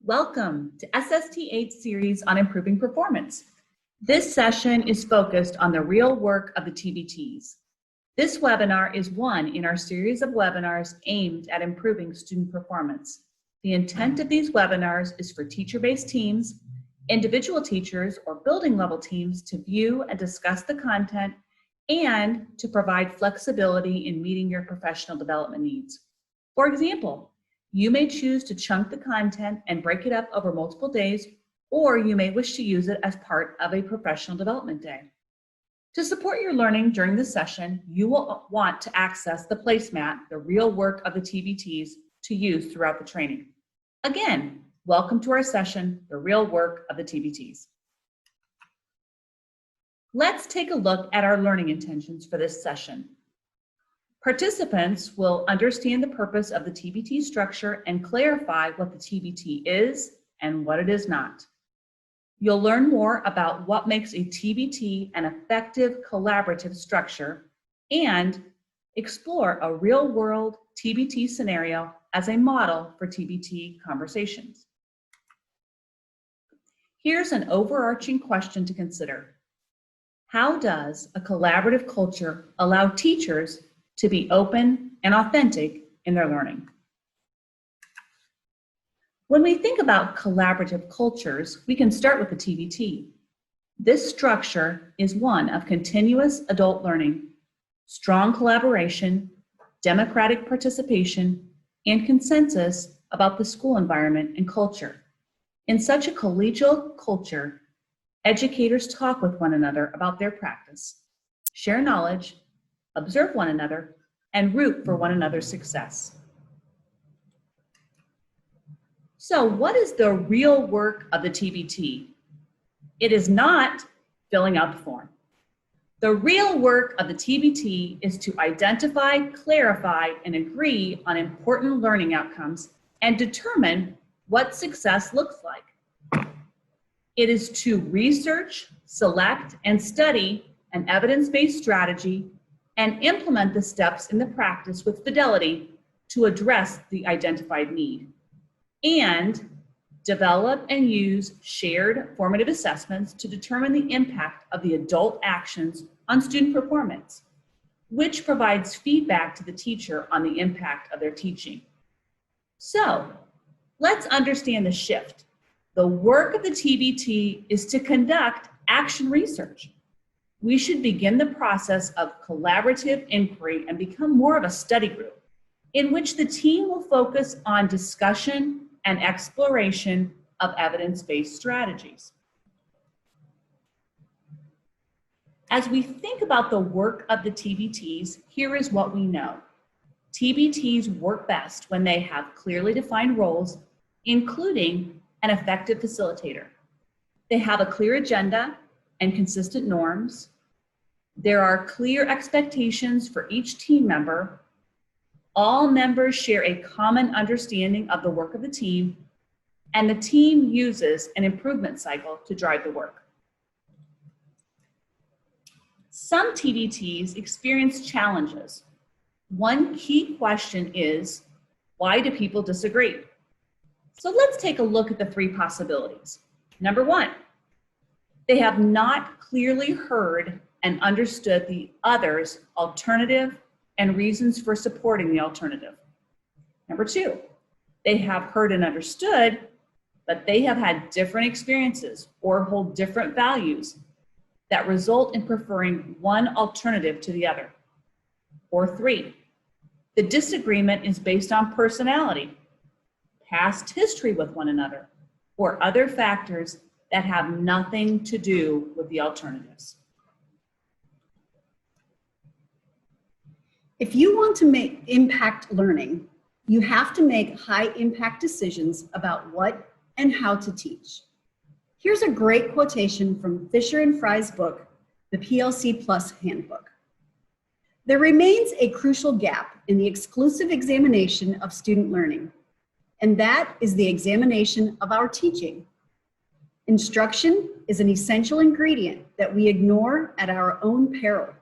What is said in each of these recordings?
Welcome to SST8's series on improving performance. This session is focused on the real work of the TBTs. This webinar is one in our series of webinars aimed at improving student performance. The intent of these webinars is for teacher-based teams, individual teachers, or building level teams to view and discuss the content and to provide flexibility in meeting your professional development needs. For example, you may choose to chunk the content and break it up over multiple days, or you may wish to use it as part of a professional development day. To support your learning during this session, you will want to access the placemat, the real work of the TBTs, to use throughout the training. Again, welcome to our session, the real work of the TBTs. Let's take a look at our learning intentions for this session. Participants will understand the purpose of the TBT structure and clarify what the TBT is and what it is not. You'll learn more about what makes a TBT an effective collaborative structure and explore a real-world TBT scenario as a model for TBT conversations. Here's an overarching question to consider. How does a collaborative culture allow teachers to be open and authentic in their learning? When we think about collaborative cultures, we can start with the TBT. This structure is one of continuous adult learning, strong collaboration, democratic participation, and consensus about the school environment and culture. In such a collegial culture, educators talk with one another about their practice, share knowledge, observe one another, and root for one another's success. So what is the real work of the TBT? It is not filling out the form. The real work of the TBT is to identify, clarify, and agree on important learning outcomes and determine what success looks like. It is to research, select, and study an evidence-based strategy and implement the steps in the practice with fidelity to address the identified need, and develop and use shared formative assessments to determine the impact of the adult actions on student performance, which provides feedback to the teacher on the impact of their teaching. So let's understand the shift. The work of the TBT is to conduct action research. We should begin the process of collaborative inquiry and become more of a study group in which the team will focus on discussion and exploration of evidence-based strategies. As we think about the work of the TBTs, here is what we know. TBTs work best when they have clearly defined roles, including an effective facilitator. They have a clear agenda and consistent norms. There are clear expectations for each team member. All members share a common understanding of the work of the team, and the team uses an improvement cycle to drive the work. Some TBTs experience challenges. One key question is, why do people disagree? So let's take a look at the three possibilities. Number one, they have not clearly heard and understood the other's alternative and reasons for supporting the alternative. Number two, they have heard and understood, but they have had different experiences or hold different values that result in preferring one alternative to the other. Or three, the disagreement is based on personality, past history with one another, or other factors that have nothing to do with the alternatives. If you want to impact learning, you have to make high impact decisions about what and how to teach. Here's a great quotation from Fisher and Fry's book, The PLC Plus Handbook. There remains a crucial gap in the exclusive examination of student learning, and that is the examination of our teaching. Instruction is an essential ingredient that we ignore at our own peril.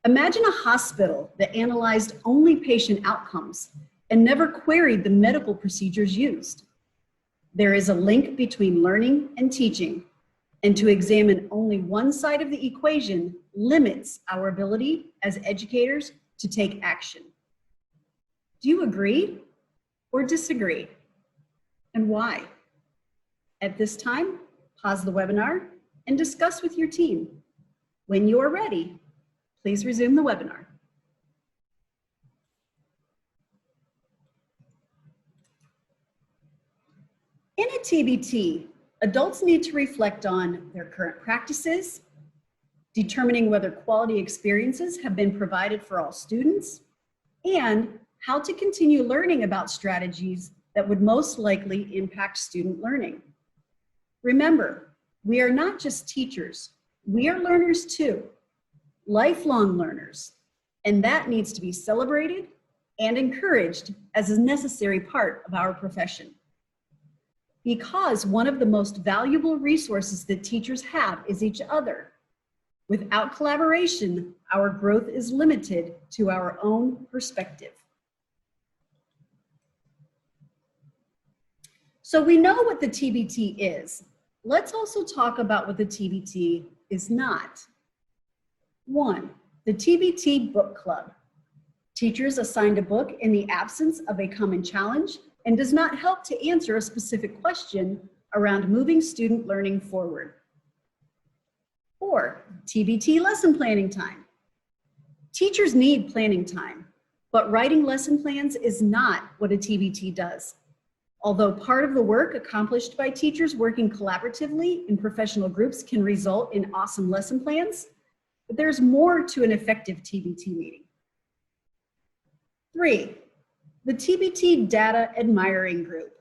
Imagine a hospital that analyzed only patient outcomes and never queried the medical procedures used. There is a link between learning and teaching, and to examine only one side of the equation limits our ability as educators to take action. Do you agree or disagree? And why? At this time, pause the webinar and discuss with your team. When you are ready, please resume the webinar. In a TBT, adults need to reflect on their current practices, determining whether quality experiences have been provided for all students, and how to continue learning about strategies that would most likely impact student learning. Remember, we are not just teachers, we are learners too, lifelong learners, and that needs to be celebrated and encouraged as a necessary part of our profession. Because one of the most valuable resources that teachers have is each other. Without collaboration, our growth is limited to our own perspective. So we know what the TBT is. Let's also talk about what the TBT is not. 1, the TBT Book Club. Teachers assigned a book in the absence of a common challenge and does not help to answer a specific question around moving student learning forward. 4, TBT lesson planning time. Teachers need planning time, but writing lesson plans is not what a TBT does. Although part of the work accomplished by teachers working collaboratively in professional groups can result in awesome lesson plans, but there's more to an effective TBT meeting. 3, the TBT Data Admiring Group.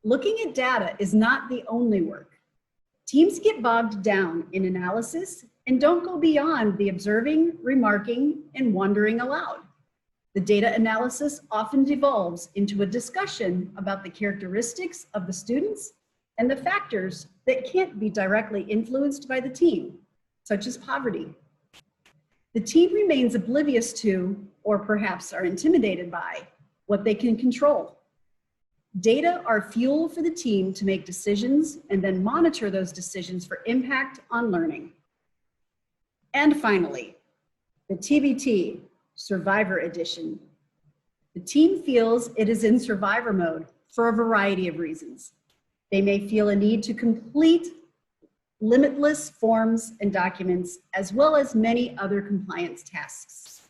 Looking at data is not the only work. Teams get bogged down in analysis and don't go beyond the observing, remarking, and wondering aloud. The data analysis often devolves into a discussion about the characteristics of the students and the factors that can't be directly influenced by the team, such as poverty. The team remains oblivious to, or perhaps are intimidated by, what they can control. Data are fuel for the team to make decisions and then monitor those decisions for impact on learning. And finally, the TBT Survivor Edition. The team feels it is in survivor mode for a variety of reasons. They may feel a need to complete limitless forms and documents, as well as many other compliance tasks.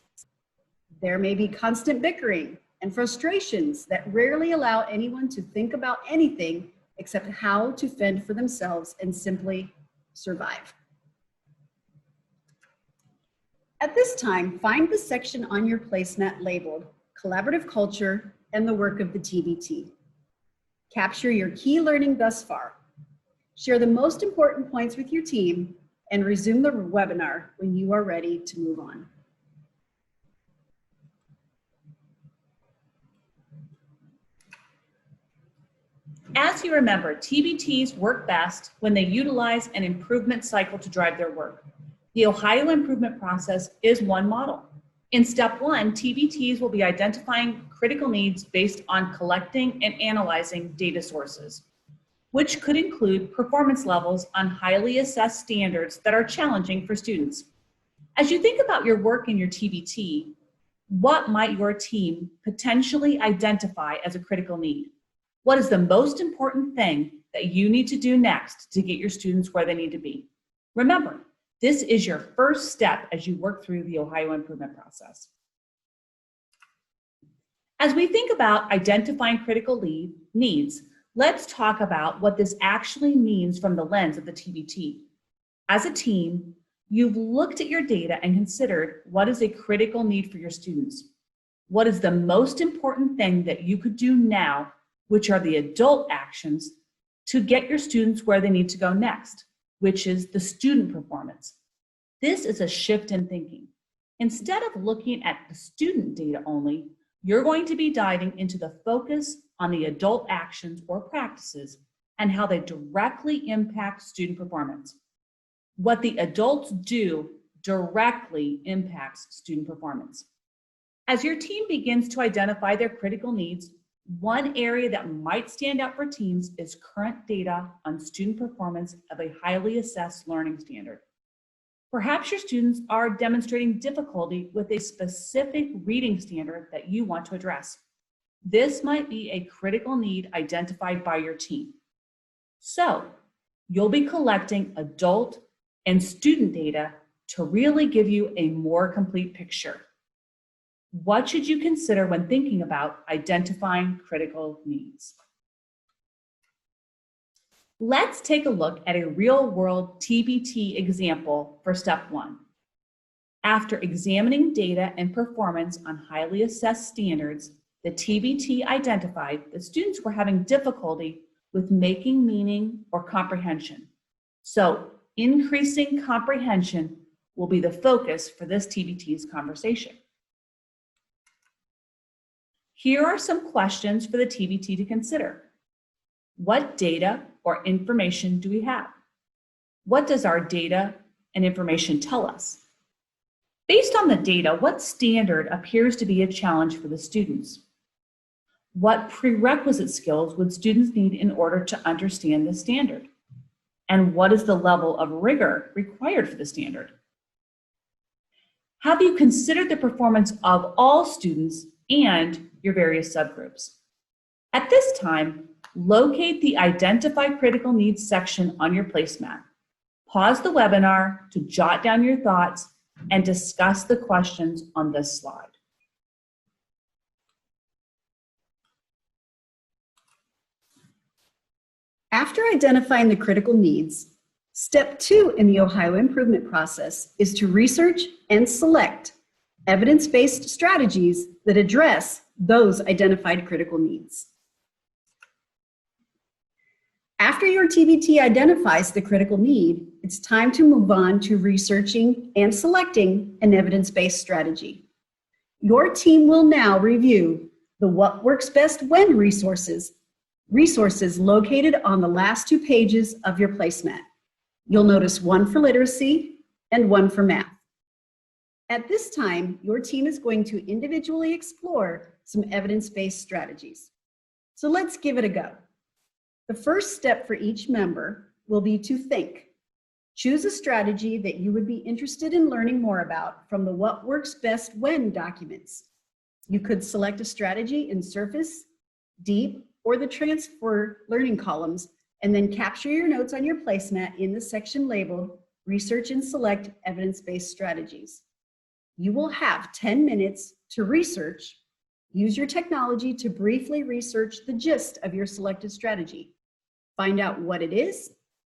There may be constant bickering and frustrations that rarely allow anyone to think about anything except how to fend for themselves and simply survive. At this time, find the section on your placemat labeled Collaborative Culture and the Work of the TBT. Capture your key learning thus far. Share the most important points with your team and resume the webinar when you are ready to move on. As you remember, TBTs work best when they utilize an improvement cycle to drive their work. The Ohio improvement process is one model. In step 1, TBTs will be identifying critical needs based on collecting and analyzing data sources, which could include performance levels on highly assessed standards that are challenging for students. As you think about your work in your TBT, what might your team potentially identify as a critical need? What is the most important thing that you need to do next to get your students where they need to be? Remember, this is your first step as you work through the Ohio improvement process. As we think about identifying critical needs, let's talk about what this actually means from the lens of the TBT. As a team, you've looked at your data and considered what is a critical need for your students. What is the most important thing that you could do now, which are the adult actions, to get your students where they need to go next, which is the student performance. This is a shift in thinking. Instead of looking at the student data only, you're going to be diving into the focus on the adult actions or practices and how they directly impact student performance. What the adults do directly impacts student performance. As your team begins to identify their critical needs, one area that might stand out for teams is current data on student performance of a highly assessed learning standard. Perhaps your students are demonstrating difficulty with a specific reading standard that you want to address. This might be a critical need identified by your team. So, you'll be collecting adult and student data to really give you a more complete picture. What should you consider when thinking about identifying critical needs? Let's take a look at a real-world TBT example for step 1. After examining data and performance on highly assessed standards, the TBT identified that students were having difficulty with making meaning or comprehension. So, increasing comprehension will be the focus for this TBT's conversation. Here are some questions for the TBT to consider. What data or information do we have? What does our data and information tell us? Based on the data, what standard appears to be a challenge for the students? What prerequisite skills would students need in order to understand the standard? And what is the level of rigor required for the standard? Have you considered the performance of all students and your various subgroups? At this time, locate the Identify Critical Needs section on your placemat. Pause the webinar to jot down your thoughts and discuss the questions on this slide. After identifying the critical needs, step 2 in the Ohio improvement process is to research and select evidence-based strategies that address those identified critical needs. After your TBT identifies the critical need, it's time to move on to researching and selecting an evidence-based strategy. Your team will now review the What Works Best When resources located on the last 2 pages of your placemat. You'll notice one for literacy and one for math. At this time, your team is going to individually explore some evidence-based strategies. So let's give it a go. The first step for each member will be to think. Choose a strategy that you would be interested in learning more about from the What Works Best When documents. You could select a strategy in Surface, Deep, or the Transfer Learning columns, and then capture your notes on your placemat in the section labeled Research and Select Evidence-Based Strategies. You will have 10 minutes to research. Use your technology to briefly research the gist of your selected strategy. Find out what it is,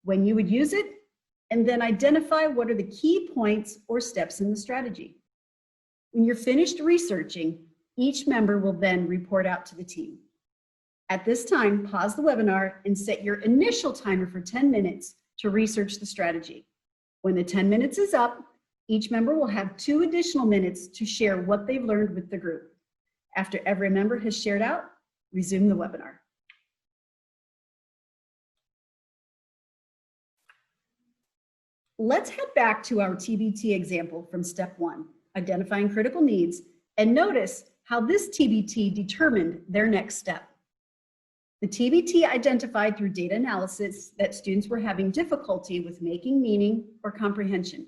when you would use it, and then identify what are the key points or steps in the strategy. When you're finished researching, each member will then report out to the team. At this time, pause the webinar and set your initial timer for 10 minutes to research the strategy. When the 10 minutes is up, each member will have 2 additional minutes to share what they've learned with the group. After every member has shared out, resume the webinar. Let's head back to our TBT example from step 1, identifying critical needs, and notice how this TBT determined their next step. The TBT identified through data analysis that students were having difficulty with making meaning or comprehension.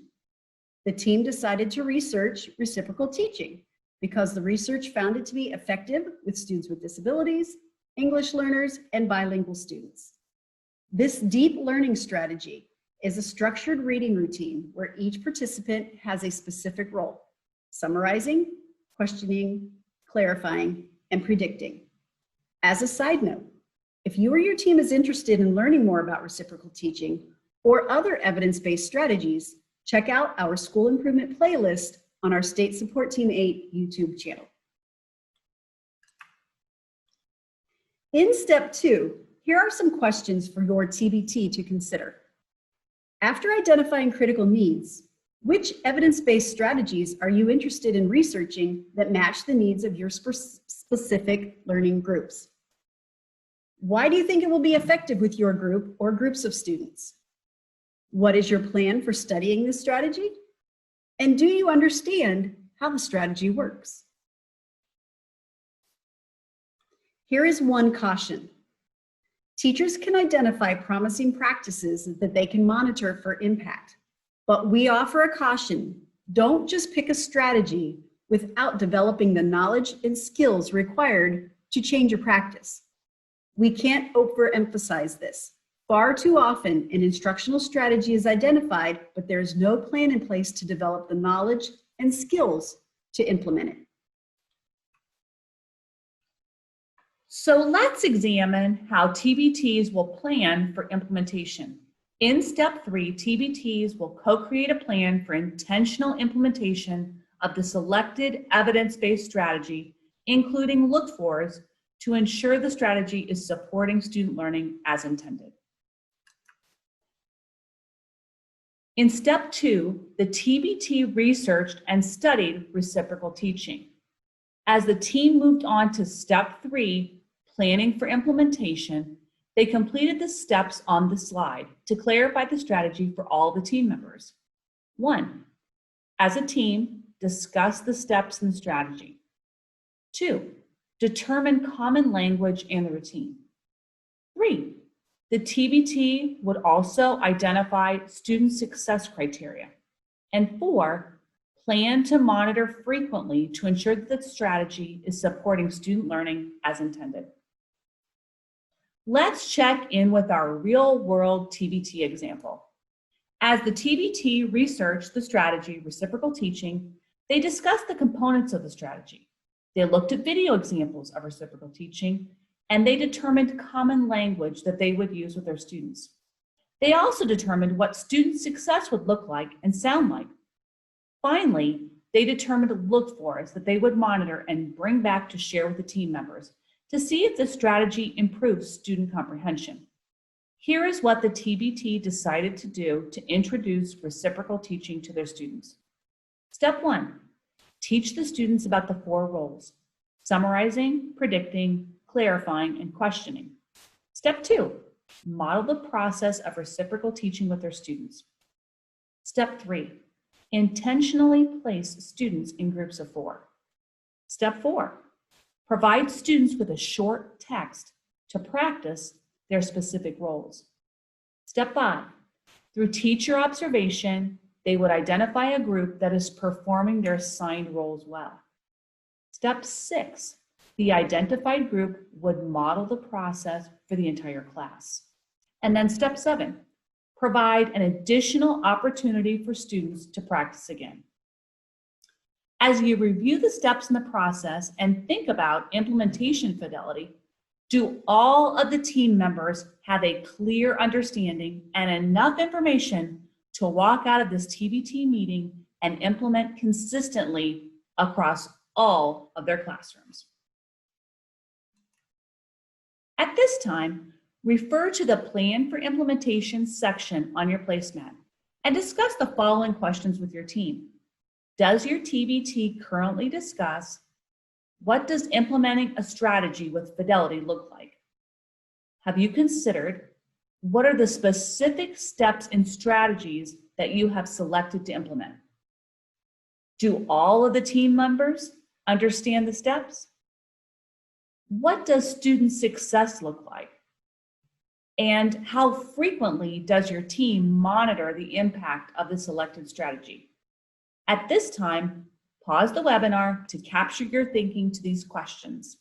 The team decided to research reciprocal teaching because the research found it to be effective with students with disabilities, English learners, and bilingual students. This deep learning strategy is a structured reading routine where each participant has a specific role: summarizing, questioning, clarifying, and predicting. As a side note, if you or your team is interested in learning more about reciprocal teaching or other evidence-based strategies, check out our School Improvement playlist on our State Support Team 8 YouTube channel. In step 2, here are some questions for your TBT to consider. After identifying critical needs, which evidence-based strategies are you interested in researching that match the needs of your specific learning groups? Why do you think it will be effective with your group or groups of students? What is your plan for studying this strategy? And do you understand how the strategy works? Here is one caution. Teachers can identify promising practices that they can monitor for impact, but we offer a caution. Don't just pick a strategy without developing the knowledge and skills required to change your practice. We can't overemphasize this. Far too often, an instructional strategy is identified, but there is no plan in place to develop the knowledge and skills to implement it. So let's examine how TBTs will plan for implementation. In step 3, TBTs will co-create a plan for intentional implementation of the selected evidence-based strategy, including look-fors, to ensure the strategy is supporting student learning as intended. In step 2, the TBT researched and studied reciprocal teaching. As the team moved on to step 3, planning for implementation, they completed the steps on the slide to clarify the strategy for all the team members. 1, as a team, discuss the steps in the strategy. 2, determine common language and the routine. 3, the TBT would also identify student success criteria. And 4, plan to monitor frequently to ensure that the strategy is supporting student learning as intended. Let's check in with our real-world TBT example. As the TBT researched the strategy, reciprocal teaching, they discussed the components of the strategy. They looked at video examples of reciprocal teaching, and they determined common language that they would use with their students. They also determined what student success would look like and sound like. Finally, they determined look-fors that they would monitor and bring back to share with the team members to see if the strategy improves student comprehension. Here is what the TBT decided to do to introduce reciprocal teaching to their students. Step 1, teach the students about the 4 roles: summarizing, predicting, clarifying, and questioning. Step 2, model the process of reciprocal teaching with their students. Step 3, intentionally place students in groups of 4. Step 4, provide students with a short text to practice their specific roles. Step 5, through teacher observation, they would identify a group that is performing their assigned roles well. Step 6, the identified group would model the process for the entire class. And then step 7, provide an additional opportunity for students to practice again. As you review the steps in the process and think about implementation fidelity, do all of the team members have a clear understanding and enough information to walk out of this TBT meeting and implement consistently across all of their classrooms? At this time, refer to the Plan for Implementation section on your placemat and discuss the following questions with your team. Does your TBT currently discuss what does implementing a strategy with fidelity look like? Have you considered what are the specific steps and strategies that you have selected to implement? Do all of the team members understand the steps? What does student success look like? And how frequently does your team monitor the impact of the selected strategy? At this time, pause the webinar to capture your thinking to these questions.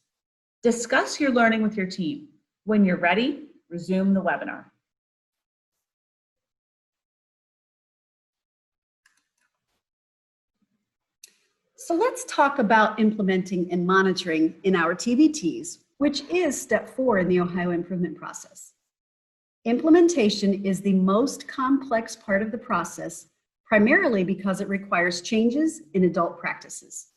Discuss your learning with your team. When you're ready, resume the webinar. So let's talk about implementing and monitoring in our TBTs, which is step 4 in the Ohio improvement process. Implementation is the most complex part of the process, primarily because it requires changes in adult practices.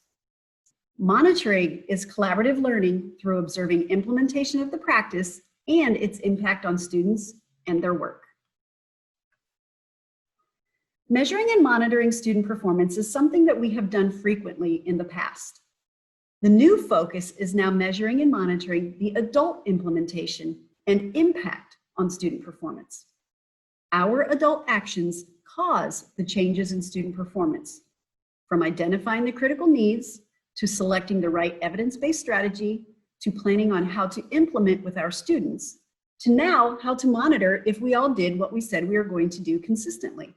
Monitoring is collaborative learning through observing implementation of the practice and its impact on students and their work. Measuring and monitoring student performance is something that we have done frequently in the past. The new focus is now measuring and monitoring the adult implementation and impact on student performance. Our adult actions cause the changes in student performance, from identifying the critical needs, to selecting the right evidence-based strategy, to planning on how to implement with our students, to now how to monitor if we all did what we said we were going to do consistently.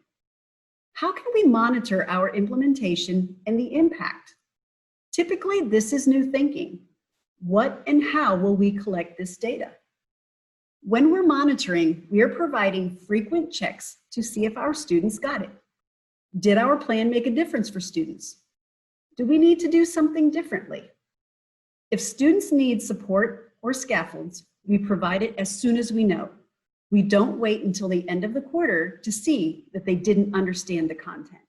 How can we monitor our implementation and the impact? Typically, this is new thinking. What and how will we collect this data? When we're monitoring, we are providing frequent checks to see if our students got it. Did our plan make a difference for students? Do we need to do something differently? If students need support or scaffolds, we provide it as soon as we know. We don't wait until the end of the quarter to see that they didn't understand the content.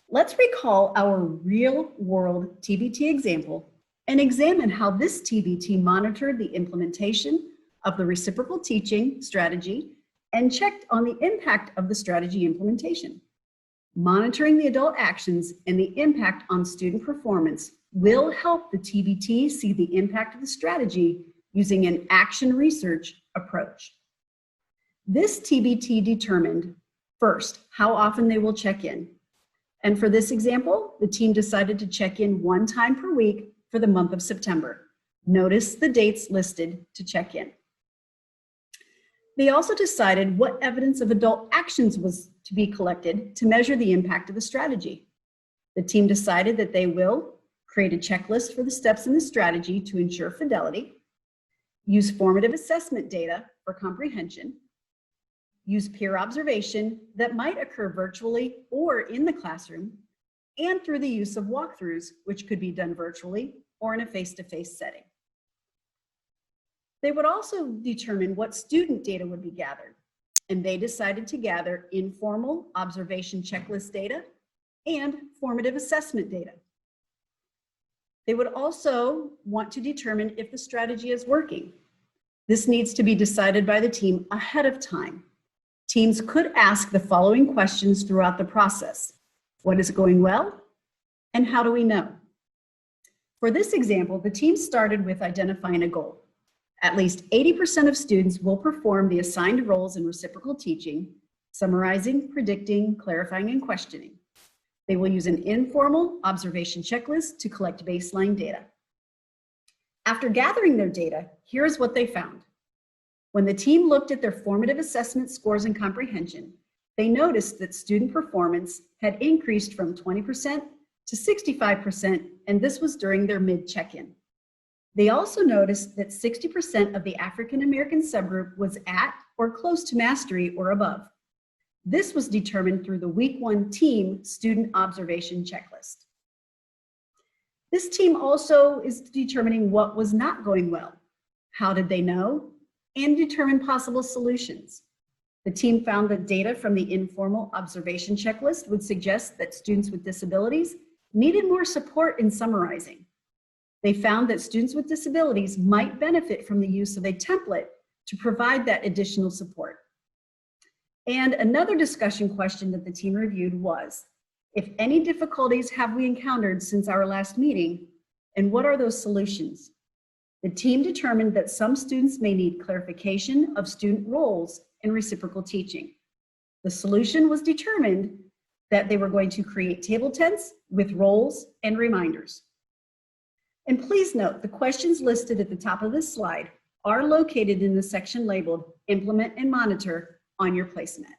Let's recall our real-world TBT example and examine how this TBT monitored the implementation of the reciprocal teaching strategy and checked on the impact of the strategy implementation. Monitoring the adult actions and the impact on student performance will help the TBT see the impact of the strategy using an action research approach. This TBT determined, first, how often they will check in. And for this example, the team decided to check in 1 time per week for the month of September. Notice the dates listed to check in. They also decided what evidence of adult actions was to be collected to measure the impact of the strategy. The team decided that they will create a checklist for the steps in the strategy to ensure fidelity, use formative assessment data for comprehension, use peer observation that might occur virtually or in the classroom, and through the use of walkthroughs, which could be done virtually or in a face-to-face setting. They would also determine what student data would be gathered, and they decided to gather informal observation checklist data and formative assessment data. They would also want to determine if the strategy is working. This needs to be decided by the team ahead of time. Teams could ask the following questions throughout the process. What is going well? And how do we know? For this example, the team started with identifying a goal. At least 80% of students will perform the assigned roles in reciprocal teaching, summarizing, predicting, clarifying, and questioning. They will use an informal observation checklist to collect baseline data. After gathering their data, here's what they found. When the team looked at their formative assessment scores and comprehension, they noticed that student performance had increased from 20% to 65%, and this was during their mid-check-in. They also noticed that 60% of the African American subgroup was at or close to mastery or above. This was determined through the Week 1 team student observation checklist. This team also is determining what was not going well. How did they know? And determine possible solutions. The team found that data from the informal observation checklist would suggest that students with disabilities needed more support in summarizing. They found that students with disabilities might benefit from the use of a template to provide that additional support. And another discussion question that the team reviewed was, if any difficulties have we encountered since our last meeting, and what are those solutions? The team determined that some students may need clarification of student roles in reciprocal teaching. The solution was determined that they were going to create table tents with roles and reminders. And please note, the questions listed at the top of this slide are located in the section labeled Implement and Monitor on your placemat.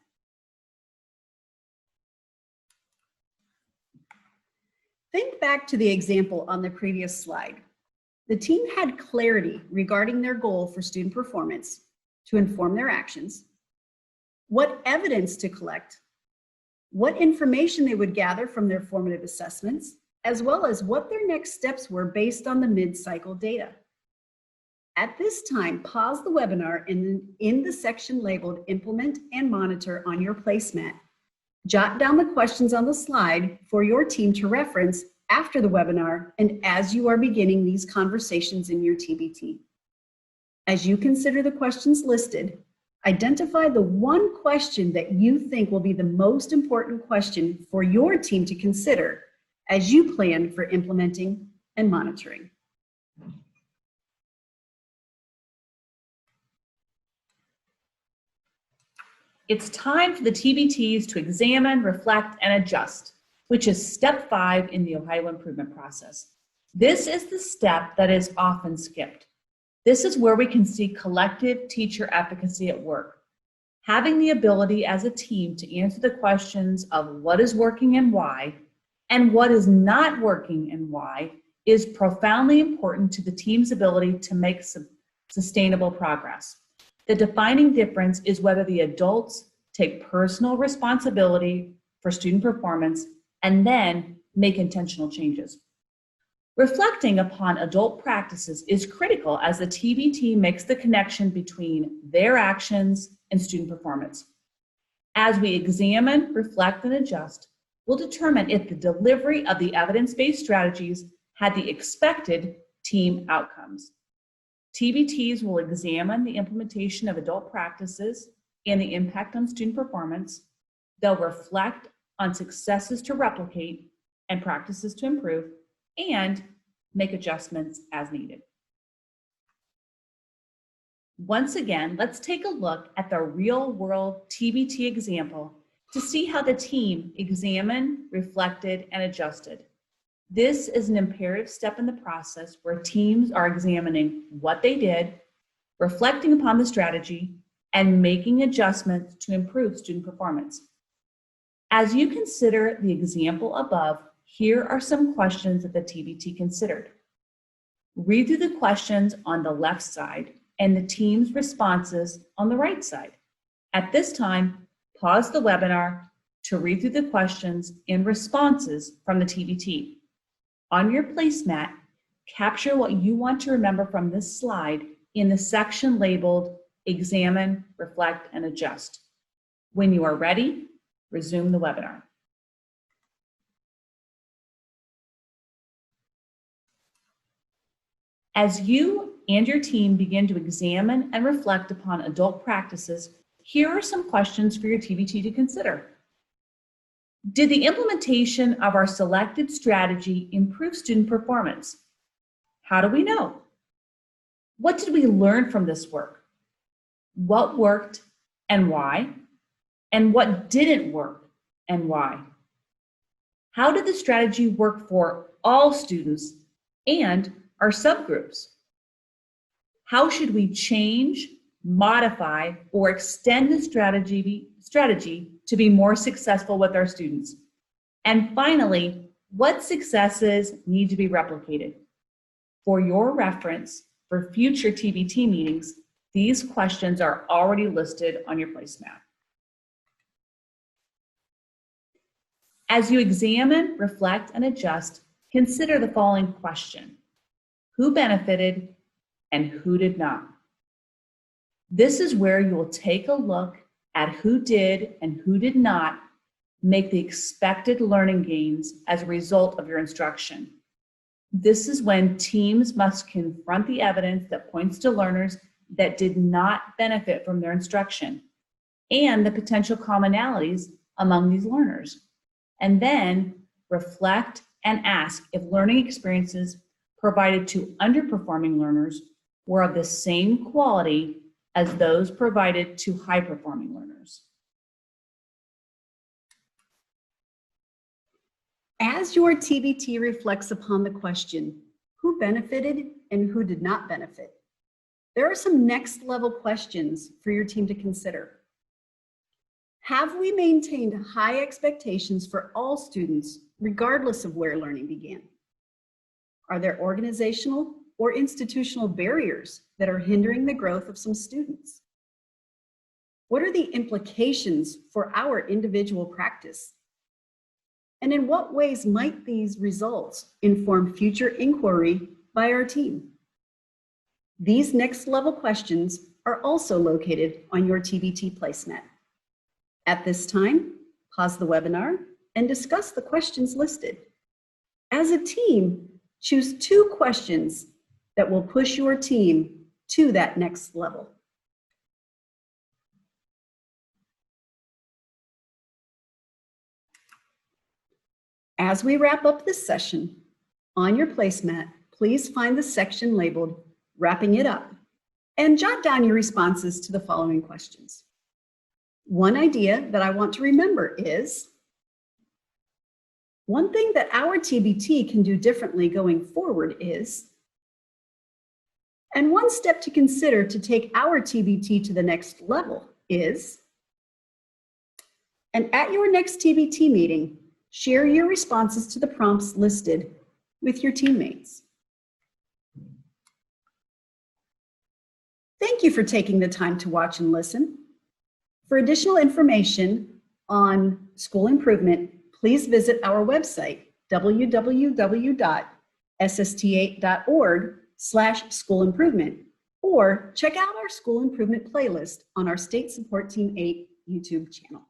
Think back to the example on the previous slide. The team had clarity regarding their goal for student performance to inform their actions, what evidence to collect, what information they would gather from their formative assessments, as well as what their next steps were based on the mid-cycle data. At this time, pause the webinar and in the section labeled Implement and Monitor on your placemat, jot down the questions on the slide for your team to reference after the webinar and as you are beginning these conversations in your TBT. As you consider the questions listed, identify the one question that you think will be the most important question for your team to consider as you plan for implementing and monitoring. it's time for the TBTs to examine, reflect, and adjust, which is step 5 in the Ohio improvement process. This is the step that is often skipped. This is where we can see collective teacher efficacy at work. Having the ability as a team to answer the questions of what is working and why, and what is not working and why, is profoundly important to the team's ability to make sustainable progress. The defining difference is whether the adults take personal responsibility for student performance and then make intentional changes. Reflecting upon adult practices is critical as the TBT makes the connection between their actions and student performance. As we examine, reflect, and adjust, we'll determine if the delivery of the evidence-based strategies had the expected team outcomes. TBTs will examine the implementation of adult practices and the impact on student performance. They'll reflect on successes to replicate and practices to improve, and make adjustments as needed. Once again, let's take a look at the real-world TBT example to see how the team examined, reflected, and adjusted. This is an imperative step in the process where teams are examining what they did, reflecting upon the strategy, and making adjustments to improve student performance. As you consider the example above, here are some questions that the TBT considered. Read through the questions on the left side and the team's responses on the right side. At this time, pause the webinar to read through the questions and responses from the TBT. On your placemat, capture what you want to remember from this slide in the section labeled Examine, Reflect, and Adjust. When you are ready, resume the webinar. As you and your team begin to examine and reflect upon adult practices, here are some questions for your TBT to consider. Did the implementation of our selected strategy improve student performance? How do we know? What did we learn from this work? What worked and why? And what didn't work and why? How did the strategy work for all students and our subgroups? How should we change, modify, or extend the strategy to be more successful with our students? And finally, what successes need to be replicated? For your reference, for future TBT meetings, these questions are already listed on your placemat. As you examine, reflect, and adjust, consider the following question: who benefited and who did not? This is where you will take a look at who did and who did not make the expected learning gains as a result of your instruction. This is when teams must confront the evidence that points to learners that did not benefit from their instruction and the potential commonalities among these learners, and then reflect and ask if learning experiences provided to underperforming learners were of the same quality as those provided to high-performing learners. As your TBT reflects upon the question, who benefited and who did not benefit, there are some next level questions for your team to consider. Have we maintained high expectations for all students, regardless of where learning began? Are there organizational or institutional barriers that are hindering the growth of some students? What are the implications for our individual practice? And in what ways might these results inform future inquiry by our team? These next level questions are also located on your TBT placemat. At this time, pause the webinar and discuss the questions listed. As a team, choose 2 questions that will push your team to that next level. As we wrap up this session, on your placemat, please find the section labeled Wrapping It Up and jot down your responses to the following questions. One idea that I want to remember is one thing that our TBT can do differently going forward is, and one step to consider to take our TBT to the next level is, and at your next TBT meeting, share your responses to the prompts listed with your teammates. Thank you for taking the time to watch and listen. For additional information on school improvement, please visit our website, www.sst8.org/schoolimprovement, or check out our school improvement playlist on our State Support Team 8 YouTube channel.